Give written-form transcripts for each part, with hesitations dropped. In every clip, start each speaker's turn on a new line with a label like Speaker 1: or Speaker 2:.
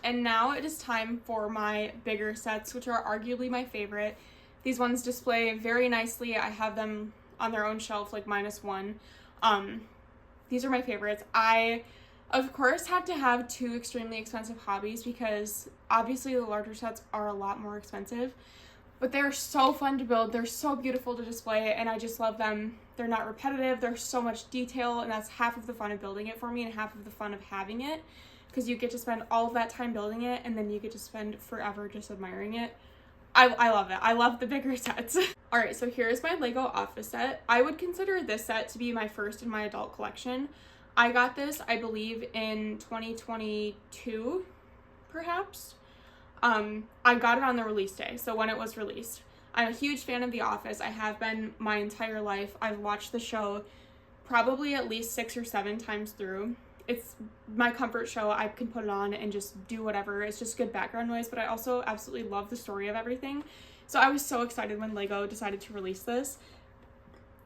Speaker 1: And now it is time for my bigger sets, which are arguably my favorite. These ones display very nicely. I have them on their own shelf, like -1. These are my favorites. I, of course, had to have 2 extremely expensive hobbies because obviously the larger sets are a lot more expensive, but they're so fun to build. They're so beautiful to display, and I just love them. They're not repetitive. There's so much detail, and that's half of the fun of building it for me and half of the fun of having it, because you get to spend all of that time building it, and then you get to spend forever just admiring it. I love it. I love the bigger sets. All right, so here's my Lego office set. I would consider this set to be my first in my adult collection. I got this, I believe, in 2022, perhaps. I got it on the release day, so when it was released. I'm a huge fan of The Office. I have been my entire life. I've watched the show probably at least 6 or 7 times through. It's my comfort show. I can put it on and just do whatever. It's just good background noise, but I also absolutely love the story of everything. So I was so excited when Lego decided to release this.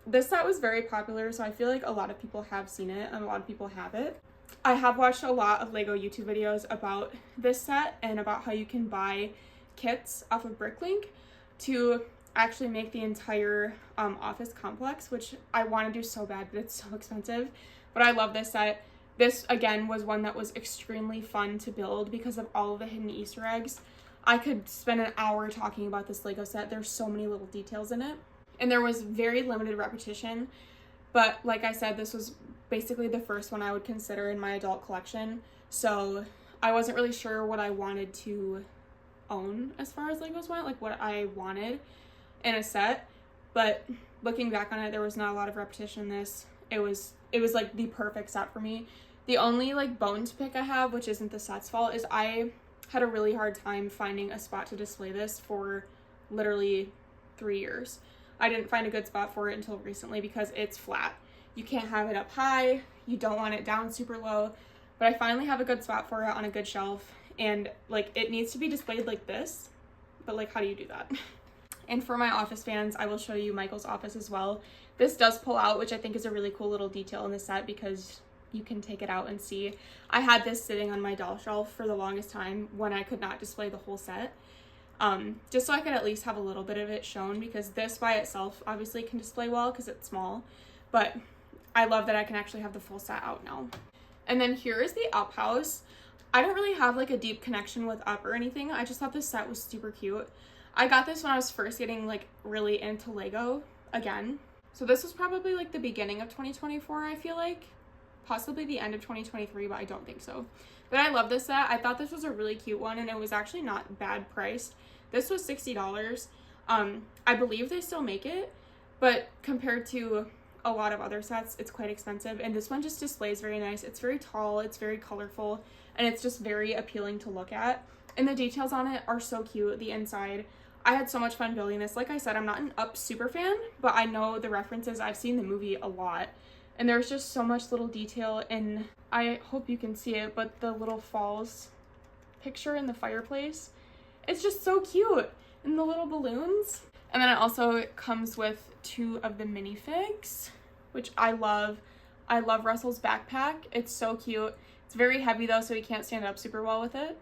Speaker 1: This set was very popular, so I feel like a lot of people have seen it and a lot of people have it. I have watched a lot of Lego YouTube videos about this set and about how you can buy kits off of Bricklink to actually make the entire office complex, which I want to do so bad, but it's so expensive. But I love this set. This, again, was one that was extremely fun to build because of all of the hidden Easter eggs. I could spend an hour talking about this Lego set. There's so many little details in it. And there was very limited repetition. But like I said, this was basically the first one I would consider in my adult collection. So I wasn't really sure what I wanted to own as far as Legos went, like what I wanted in a set. But looking back on it, there was not a lot of repetition in this. It was like the perfect set for me. The only like bone to pick I have, which isn't the set's fault, is I had a really hard time finding a spot to display this for literally 3 years. I didn't find a good spot for it until recently because it's flat. You can't have it up high, you don't want it down super low, but I finally have a good spot for it on a good shelf, and like it needs to be displayed like this, but like how do you do that? And for my office fans, I will show you Michael's office as well. This does pull out, which I think is a really cool little detail in the set because you can take it out and see. I had this sitting on my doll shelf for the longest time when I could not display the whole set. Just so I could at least have a little bit of it shown, because this by itself obviously can display well because it's small, but I love that I can actually have the full set out now. And then here is the Up house. I don't really have like a deep connection with Up or anything. I just thought this set was super cute. I got this when I was first getting like really into Lego again. So this was probably like the beginning of 2024, I feel like. Possibly the end of 2023, but I don't think so. But I love this set. I thought this was a really cute one, and it was actually not bad priced. This was $60. I believe they still make it, but compared to a lot of other sets, it's quite expensive. And this one just displays very nice. It's very tall, it's very colorful, and it's just very appealing to look at. And the details on it are so cute. The inside, I had so much fun building this. Like I said, I'm not an Up super fan, but I know the references. I've seen the movie a lot, and there's just so much little detail, and I hope you can see it, but the little falls picture in the fireplace, it's just so cute, and the little balloons. And then it also comes with 2 of the minifigs, which I love. I love Russell's backpack. It's so cute. It's very heavy though, so he can't stand up super well with it.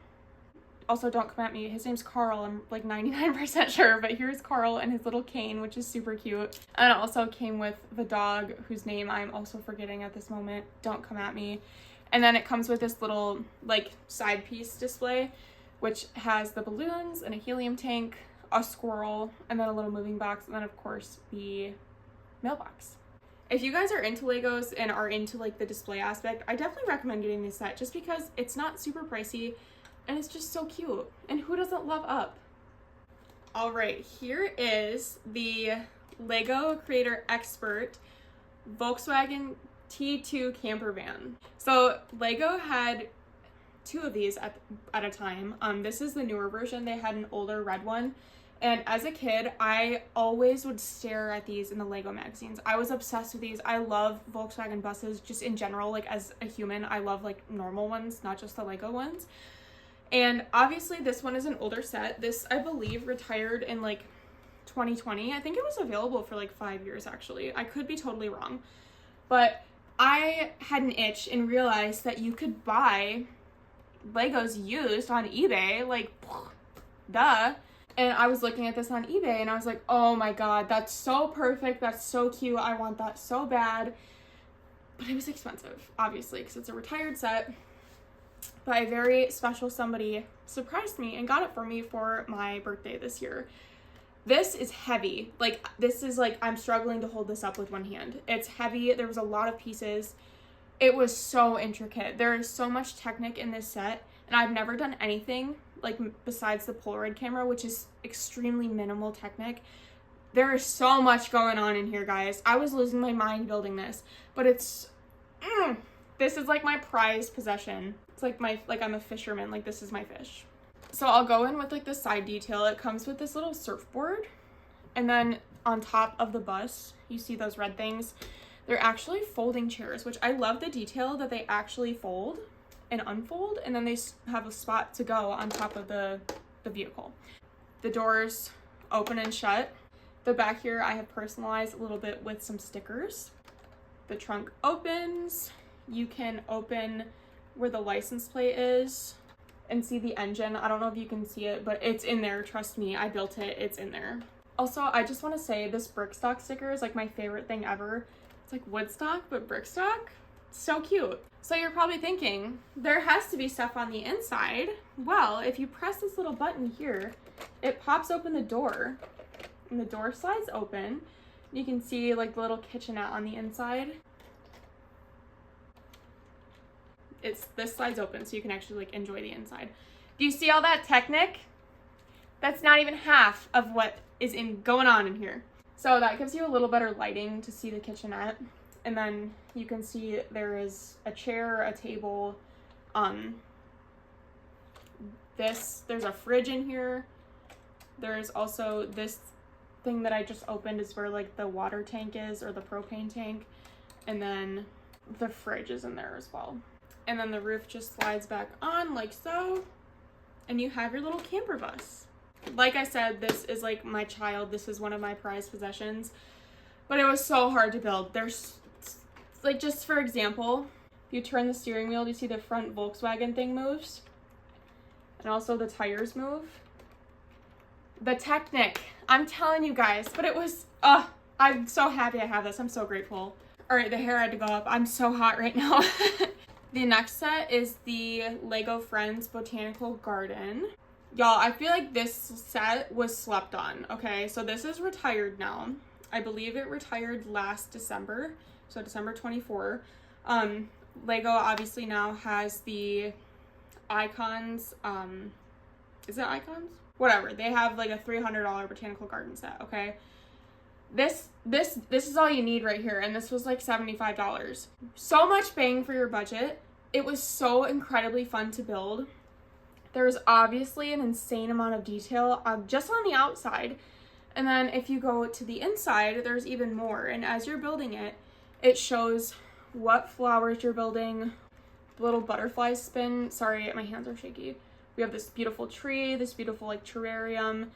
Speaker 1: Also, don't come at me. His name's Carl. I'm like 99% sure, but here's Carl and his little cane, which is super cute. And it also came with the dog, whose name I'm also forgetting at this moment. Don't come at me. And then it comes with this little like side piece display, which has the balloons and a helium tank, a squirrel, and then a little moving box, and then of course the mailbox. If you guys are into Legos and are into like the display aspect, I definitely recommend getting this set just because it's not super pricey and it's just so cute. And who doesn't love Up? All right, here is the Lego Creator Expert Volkswagen T2 camper van. So Lego had 2 of these at a time. This is the newer version. They had an older red one. And as a kid, I always would stare at these in the Lego magazines. I was obsessed with these. I love Volkswagen buses just in general. Like as a human, I love like normal ones, not just the Lego ones. And obviously this one is an older set. This, I believe, retired in like 2020. I think it was available for like 5 years actually. I could be totally wrong. But I had an itch and realized that you could buy Legos used on eBay, like, duh. And I was looking at this on eBay and I was like, oh my god, that's so perfect, that's so cute, I want that so bad. But it was expensive, obviously, because it's a retired set. But a very special somebody surprised me and got it for me for my birthday this year. This is heavy. Like, this is like, I'm struggling to hold this up with one hand. It's heavy. There was a lot of pieces. It was so intricate. There is so much technique in this set, and I've never done anything like besides the Polaroid camera, which is extremely minimal technique. There is so much going on in here, guys. I was losing my mind building this, but it's this is like my prized possession. It's like I'm a fisherman, like this is my fish. So I'll go in with like the side detail. It comes with this little surfboard, and then on top of the bus, you see those red things. They're actually folding chairs, which I love the detail that they actually fold and unfold, and then they have a spot to go on top of the vehicle. The doors open and shut. The back here I have personalized a little bit with some stickers. The trunk opens. You can open where the license plate is and see the engine. I don't know if you can see it, but it's in there. Trust me, I built it. It's in there. Also, I just want to say this Brickstock sticker is like my favorite thing ever. It's like Woodstock, but Brickstock. So cute. So you're probably thinking, there has to be stuff on the inside. Well, if you press this little button here, it pops open the door, and the door slides open. You can see like the little kitchenette on the inside. This slides open so you can actually like enjoy the inside. Do you see all that technique? That's not even half of what is going on in here. So that gives you a little better lighting to see the kitchenette. And then you can see there is a chair, a table, there's a fridge in here. There's also this thing that I just opened is where like the water tank is, or the propane tank. And then the fridge is in there as well. And then the roof just slides back on like so. And you have your little camper bus. Like I said, this is like my child. This is one of my prized possessions. But it was so hard to build. There's, like, just for example, if you turn the steering wheel, you see the front Volkswagen thing moves. And also the tires move. The Technic. I'm telling you guys. But it was, I'm so happy I have this. I'm so grateful. All right, the hair had to go up. I'm so hot right now. The next set is the Lego Friends Botanical Garden. Y'all, I feel like this set was slept on, okay? So this is retired now. I believe it retired last December, so December 24. Lego obviously now has the Icons, is it Icons? Whatever, they have like a $300 Botanical Garden set, okay? This is all you need right here, and this was like $75. So much bang for your budget. It was so incredibly fun to build. There's obviously an insane amount of detail just on the outside. And then if you go to the inside, there's even more. And as you're building it, it shows what flowers you're building. The little butterfly spin. Sorry, my hands are shaky. We have this beautiful tree, this beautiful like terrarium.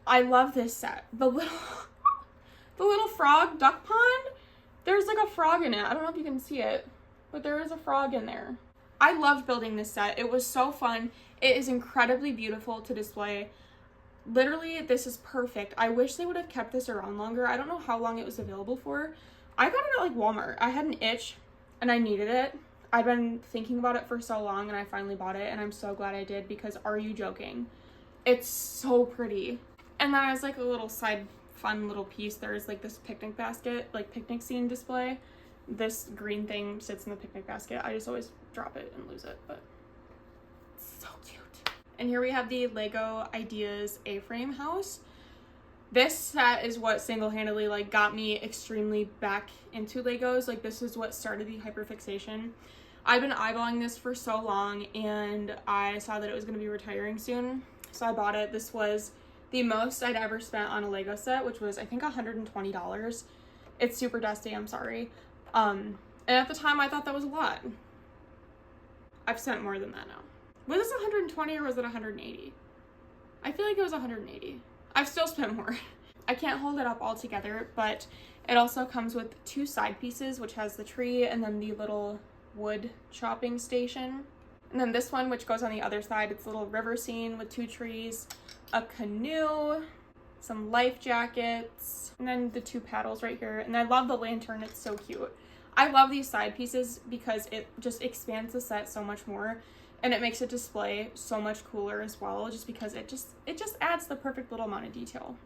Speaker 1: I love this set. The little frog duck pond, there's like a frog in it. I don't know if you can see it, but there is a frog in there. I loved building this set. It was so fun. It is incredibly beautiful to display. Literally, this is perfect. I wish they would have kept this around longer. I don't know how long it was available for. I got it at like Walmart. I had an itch and I needed it. I'd been thinking about it for so long and I finally bought it, and I'm so glad I did, because are you joking? It's so pretty. And then as like a little side fun little piece, there's like this picnic basket, like picnic scene display. This green thing sits in the picnic basket. I just always drop it and lose it, but it's so cute. And here we have the Lego Ideas A-frame house. This set is what single-handedly like got me extremely back into Legos. Like, this is what started the hyperfixation. I've been eyeballing this for so long, and I saw that it was going to be retiring soon, so I bought it. This was the most I'd ever spent on a Lego set, which was I think $120. It's super dusty, I'm sorry. And at the time I thought that was a lot. I've spent more than that now. Was this 120 or was it 180? I feel like it was 180. I've still spent more. I can't hold it up all together, but it also comes with two side pieces, which has the tree and then the little wood chopping station. And then this one, which goes on the other side, it's a little river scene with 2 trees, a canoe, some life jackets, and then the 2 paddles right here. And I love the lantern, it's so cute. I love these side pieces because it just expands the set so much more, and it makes it display so much cooler as well, just because it just adds the perfect little amount of detail.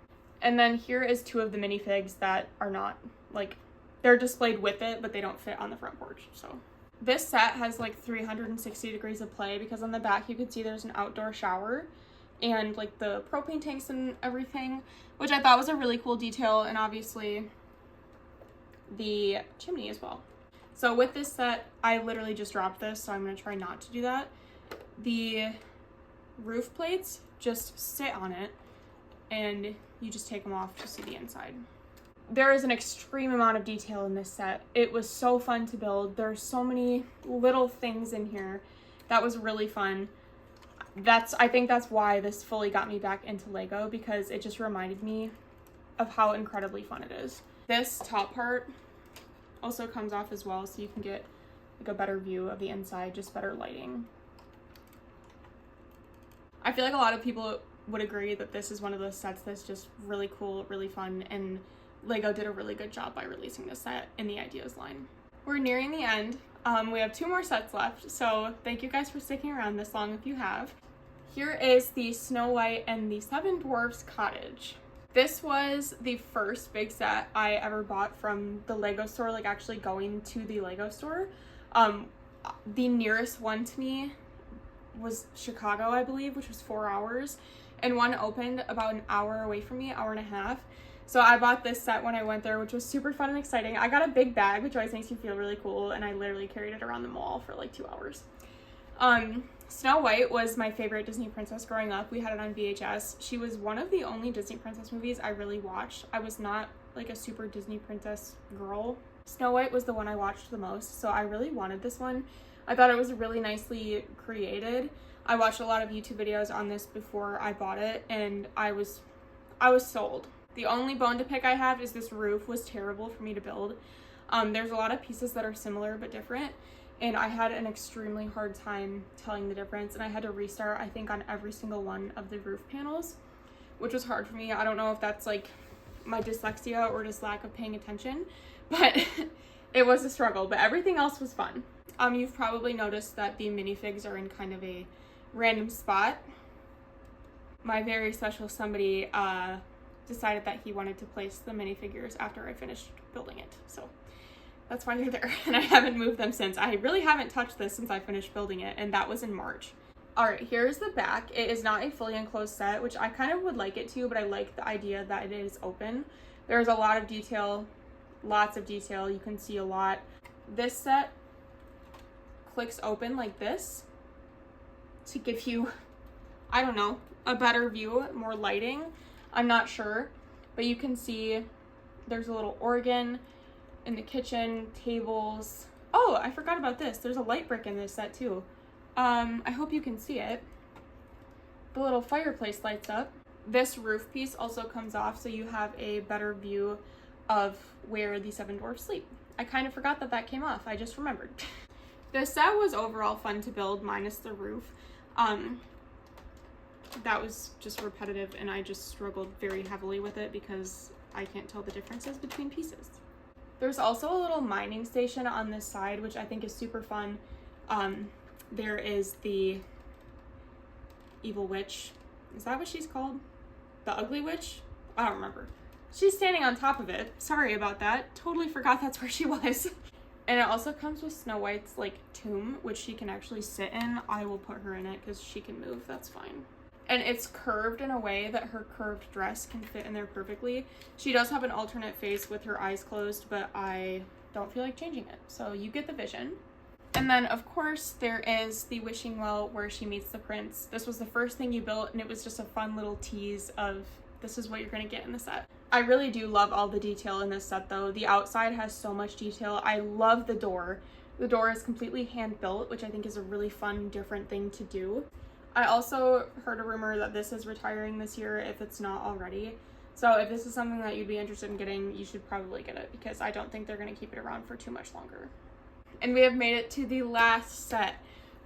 Speaker 1: And then here is 2 of the minifigs that are not, like, they're displayed with it, but they don't fit on the front porch, so. This set has like 360 degrees of play because on the back you can see there's an outdoor shower and like the propane tanks and everything, which I thought was a really cool detail, and obviously the chimney as well. So with this set, I literally just dropped this, so I'm going to try not to do that. The roof plates just sit on it and you just take them off to see the inside. There is an extreme amount of detail in this set. It was so fun to build. There's so many little things in here that was really fun. I think that's why this fully got me back into Lego, because it just reminded me of how incredibly fun it is. This top part also comes off as well, so you can get like a better view of the inside, just better lighting. I feel like a lot of people would agree that this is one of those sets that's just really cool, really fun, and Lego did a really good job by releasing this set in the Ideas line. We're nearing the end. We have 2 more sets left, so thank you guys for sticking around this long if you have. Here is the Snow White and the 7 Dwarfs cottage. This was the first big set I ever bought from the Lego store, like actually going to the Lego store. The nearest one to me was Chicago, I believe, which was 4 hours, and one opened about an hour away from me, hour and a half. So I bought this set when I went there, which was super fun and exciting. I got a big bag, which always makes me feel really cool, and I literally carried it around the mall for like 2 hours. Snow White was my favorite Disney princess growing up. We had it on VHS. She was one of the only Disney princess movies I really watched. I was not like a super Disney princess girl. Snow White was the one I watched the most, so I really wanted this one. I thought it was really nicely created. I watched a lot of YouTube videos on this before I bought it, and I was sold. The only bone to pick I have is this roof was terrible for me to build. There's a lot of pieces that are similar but different, and I had an extremely hard time telling the difference, and I had to restart, I think, on every single one of the roof panels, which was hard for me. I don't know if that's like my dyslexia or just lack of paying attention, but it was a struggle, but everything else was fun. You've probably noticed that the minifigs are in kind of a random spot. My very special somebody decided that he wanted to place the minifigures after I finished building it, so that's why they're there, and I haven't moved them since. I really haven't touched this since I finished building it, and that was in March. Alright, here's the back. It is not a fully enclosed set, which I kind of would like it to, but I like the idea that it is open. There's a lot of detail, lots of detail. You can see a lot. This set clicks open like this to give you, I don't know, a better view, more lighting. I'm not sure, but you can see there's a little organ in the kitchen, tables. Oh, I forgot about this. There's a light brick in this set too. I hope you can see it. The little fireplace lights up. This roof piece also comes off, so you have a better view of where the 7 dwarfs sleep. I kind of forgot that that came off. I just remembered. The set was overall fun to build, minus the roof. That was just repetitive, and I just struggled very heavily with it because I can't tell the differences between pieces. There's also a little mining station on this side, which I think is super fun. There is the evil witch. Is that what she's called? The ugly witch? I don't remember. She's standing on top of it. Sorry about that. Totally forgot that's where she was. And it also comes with Snow White's like tomb, which she can actually sit in. I will put her in it because she can move. That's fine. And it's curved in a way that her curved dress can fit in there perfectly. She does have an alternate face with her eyes closed, but I don't feel like changing it. So you get the vision. And then, of course, there is the wishing well where she meets the prince. This was the first thing you built, and it was just a fun little tease of this is what you're going to get in the set. I really do love all the detail in this set, though. The outside has so much detail. I love the door. The door is completely hand-built, which I think is a really fun, different thing to do. I also heard a rumor that this is retiring this year if it's not already. So if this is something that you'd be interested in getting, you should probably get it because I don't think they're going to keep it around for too much longer. And we have made it to the last set.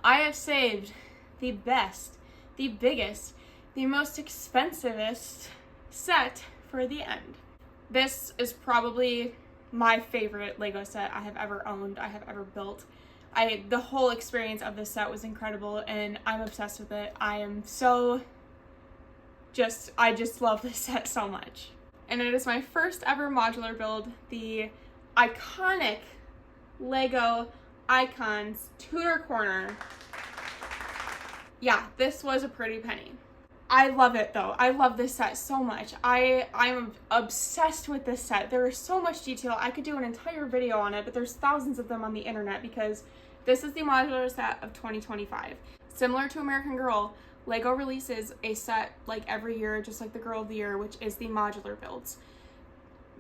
Speaker 1: I have saved the best, the biggest, the most expensivest set for the end. This is probably my favorite Lego set I have ever owned, I have ever built. The whole experience of this set was incredible and I'm obsessed with it. I just love this set so much. And it is my first ever modular build, the iconic Lego Icons Tudor Corner. Yeah, this was a pretty penny. I love it though. I love this set so much. I'm obsessed with this set. There is so much detail. I could do an entire video on it, but there's thousands of them on the internet because this is the modular set of 2025. Similar to American Girl, Lego releases a set like every year, just like the Girl of the Year, which is the modular builds.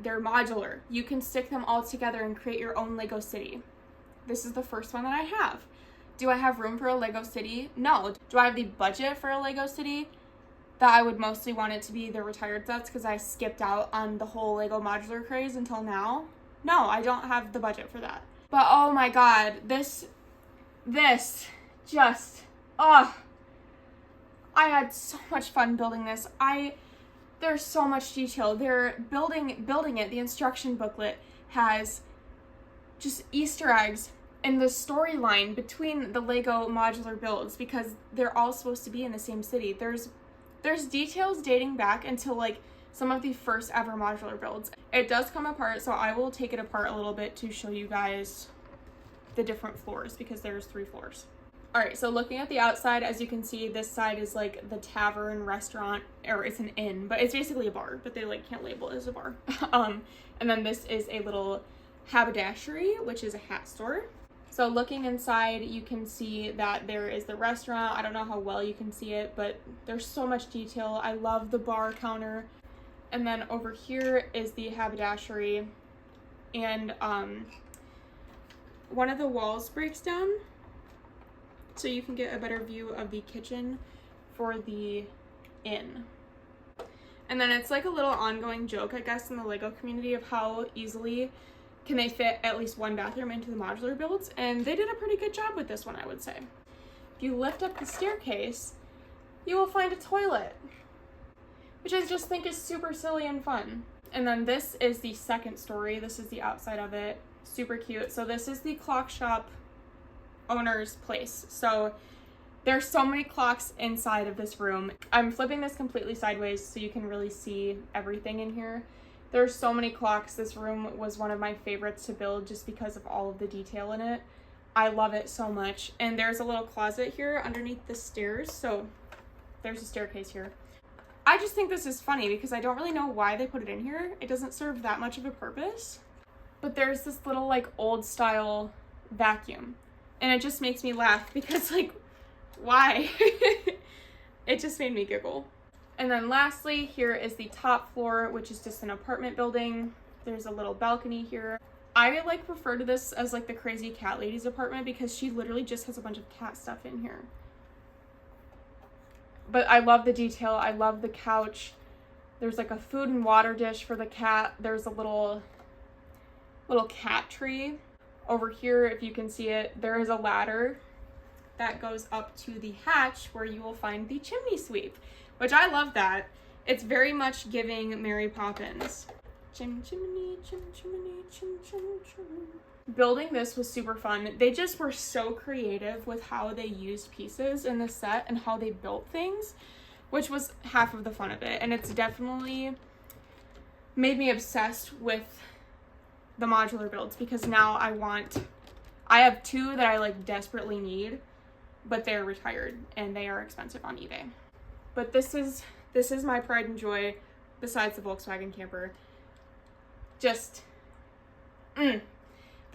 Speaker 1: They're modular. You can stick them all together and create your own Lego city. This is the first one that I have. Do I have room for a Lego city? No. Do I have the budget for a Lego city? That I would mostly want it to be the retired sets because I skipped out on the whole Lego modular craze until now. No, I don't have the budget for that. But oh my god, this just, I had so much fun building this. There's so much detail. They're building it. The instruction booklet has just Easter eggs in the storyline between the Lego modular builds because they're all supposed to be in the same city. There's details dating back until like some of the first ever modular builds. It does come apart, so I will take it apart a little bit to show you guys the different floors because there's 3 floors. All right, so looking at the outside, as you can see, this side is like the tavern restaurant, or it's an inn, but it's basically a bar, but they like can't label it as a bar. And then this is a little haberdashery, which is a hat store. So looking inside, you can see that there is the restaurant. I don't know how well you can see it, but there's so much detail. I love the bar counter. And then over here is the haberdashery. And one of the walls breaks down, so you can get a better view of the kitchen for the inn. And then it's like a little ongoing joke, I guess, in the Lego community of how easily can they fit at least one bathroom into the modular builds, and they did a pretty good job with this one, I would say. If you lift up the staircase, you will find a toilet, which I just think is super silly and fun. And then this is the second story. This is the outside of it. Super cute. So this is the clock shop owner's place. So there's so many clocks inside of this room. I'm flipping this completely sideways so you can really see everything in here. There's so many clocks. This room was one of my favorites to build just because of all of the detail in it. I love it so much. And there's a little closet here underneath the stairs. So there's a staircase here. I just think this is funny because I don't really know why they put it in here. It doesn't serve that much of a purpose. But there's this little like old style vacuum. And it just makes me laugh because like, why? It just made me giggle. And then lastly, here is the top floor, which is just an apartment building. There's a little balcony here. I like refer to this as like the crazy cat lady's apartment because she literally just has a bunch of cat stuff in here. But I love the detail. I love the couch. There's like a food and water dish for the cat. There's a little cat tree. Over here, if you can see it, there is a ladder that goes up to the hatch where you will find the chimney sweep, which I love that. It's very much giving Mary Poppins. Chim chimney, chim chimney, chim chim chim. Building this was super fun. They just were so creative with how they used pieces in the set and how they built things, which was half of the fun of it. And it's definitely made me obsessed with the modular builds because now I have 2 that I like desperately need, but they're retired and they are expensive on eBay. But this is my pride and joy besides the Volkswagen camper. Just, The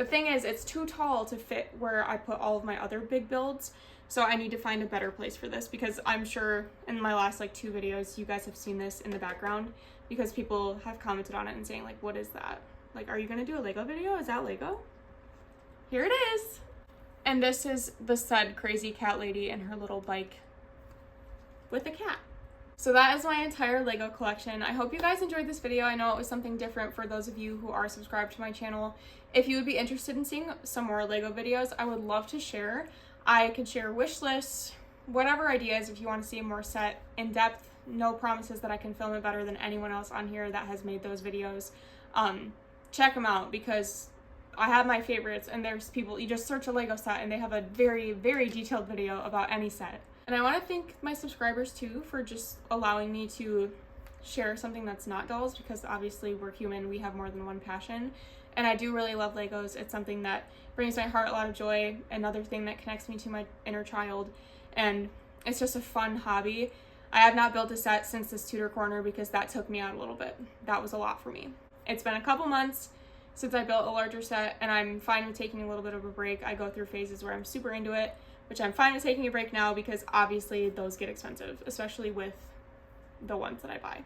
Speaker 1: thing is, it's too tall to fit where I put all of my other big builds, so I need to find a better place for this because I'm sure in my last like 2 videos, you guys have seen this in the background because people have commented on it and saying like, what is that? Like, are you gonna do a Lego video? Is that Lego? Here it is. And this is the said crazy cat lady and her little bike with a cat. So that is my entire Lego collection. I hope you guys enjoyed this video. I know it was something different for those of you who are subscribed to my channel. If you would be interested in seeing some more Lego videos, I would love to share. I could share wish lists, whatever ideas if you want to see a more set, in-depth, no promises that I can film it better than anyone else on here that has made those videos. Check them out because I have my favorites, and there's people, you just search a Lego set and they have a very, very detailed video about any set. And I want to thank my subscribers too for just allowing me to share something that's not dolls, because obviously we're human, we have more than one passion. And I do really love Legos. It's something that brings my heart a lot of joy, another thing that connects me to my inner child, and it's just a fun hobby. I have not built a set since this Tudor Corner because that took me out a little bit. That was a lot for me. It's been a couple months since I built a larger set, and I'm fine with taking a little bit of a break. I go through phases where I'm super into it, which I'm fine with taking a break now because obviously those get expensive, especially with the ones that I buy.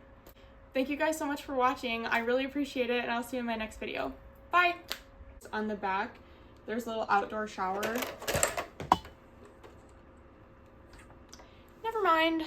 Speaker 1: Thank you guys so much for watching. I really appreciate it, and I'll see you in my next video. Bye! On the back, there's a little outdoor shower. Never mind.